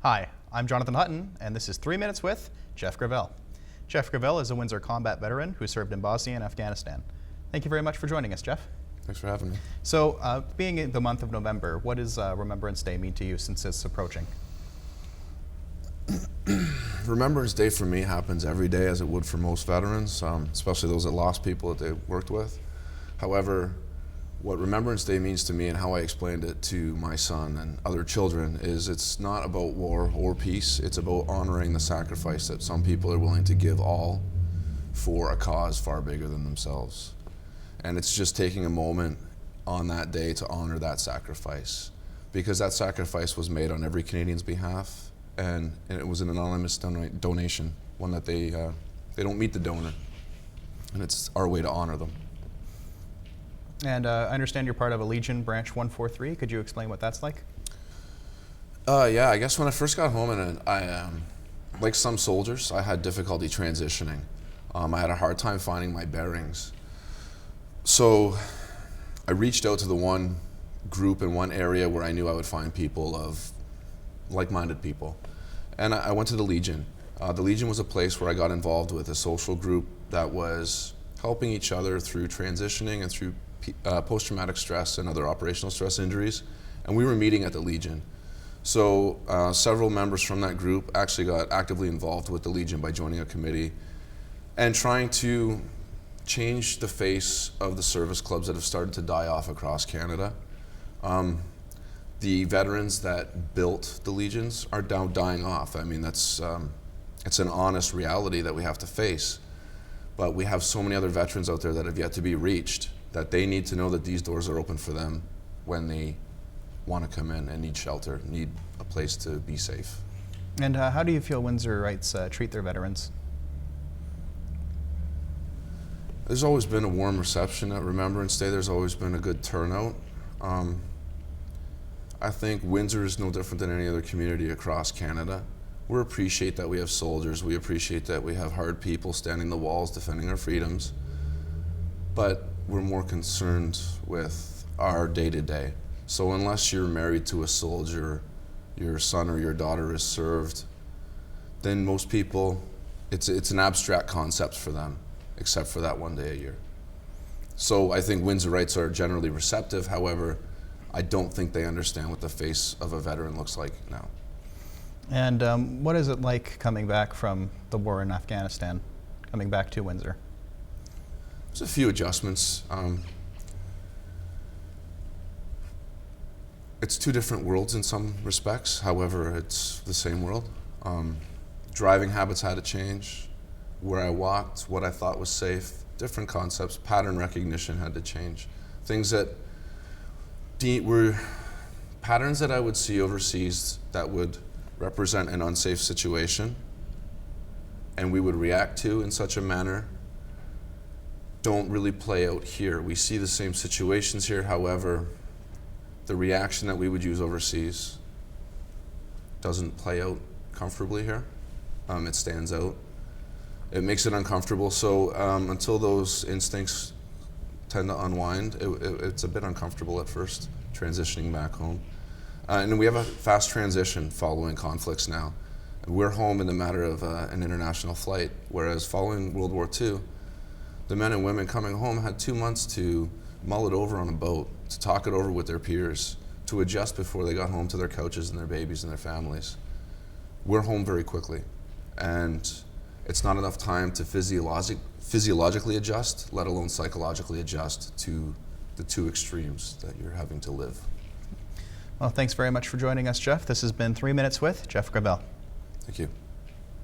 Hi, I'm Johnathan Hutton, and this is 3 Minutes with Jeff Gravel. Jeff Gravel is a Windsor combat veteran who served in Bosnia and Afghanistan. Thank you very much for joining us, Jeff. Thanks for having me. So, being in the month of November, what does Remembrance Day mean to you since it's approaching? Remembrance Day for me happens every day, as it would for most veterans, especially those that lost people that they worked with. However, what Remembrance Day means to me and how I explained it to my son and other children is it's not about war or peace, it's about honoring the sacrifice that some people are willing to give all for a cause far bigger than themselves. And it's just taking a moment on that day to honor that sacrifice, because that sacrifice was made on every Canadian's behalf, and it was an anonymous donation, one that they don't meet the donor, and it's our way to honor them. And I understand you're part of a Legion Branch 143. Could you explain what that's like? Yeah, I guess when I first got home, and I, like some soldiers, I had difficulty transitioning. I had a hard time finding my bearings. So I reached out to the one group in one area where I knew I would find people of like-minded people. And I went to the Legion. The Legion was a place where I got involved with a social group that was helping each other through transitioning and through post-traumatic stress and other operational stress injuries. And we were meeting at the Legion. So several members from that group actually got actively involved with the Legion by joining a committee and trying to change the face of the service clubs that have started to die off across Canada. The veterans that built the Legions are now dying off. I mean, that's it's an honest reality that we have to face. But we have so many other veterans out there that have yet to be reached, that they need to know that these doors are open for them when they want to come in and need shelter, need a place to be safe. And how do you feel Windsorites treat their veterans? There's always been a warm reception at Remembrance Day. There's always been a good turnout. I think Windsor is no different than any other community across Canada. We appreciate that we have soldiers. We appreciate that we have hard people standing the walls defending our freedoms. But we're more concerned with our day-to-day. So unless you're married to a soldier, your son or your daughter is served, then most people, it's an abstract concept for them, except for that one day a year. So I think Windsorites are generally receptive. However, I don't think they understand what the face of a veteran looks like now. And what is it like coming back from the war in Afghanistan, coming back to Windsor? There's a few adjustments. It's two different worlds in some respects. However, it's the same world. Driving habits had to change. Where I walked, what I thought was safe, different concepts. Pattern recognition had to change. Things that were patterns that I would see overseas that would represent an unsafe situation and we would react to in such a manner don't really play out here. We see the same situations here, however, the reaction that we would use overseas doesn't play out comfortably here. It stands out. It makes it uncomfortable, so until those instincts tend to unwind, it's a bit uncomfortable at first, transitioning back home. And we have a fast transition following conflicts now. We're home in the matter of an international flight, whereas following World War II, the men and women coming home had 2 months to mull it over on a boat, to talk it over with their peers, to adjust before they got home to their couches and their babies and their families. We're home very quickly, and it's not enough time to physiologically adjust, let alone psychologically adjust to the two extremes that you're having to live. Well, thanks very much for joining us, Jeff. This has been 3 Minutes with Jeff Gravel. Thank you.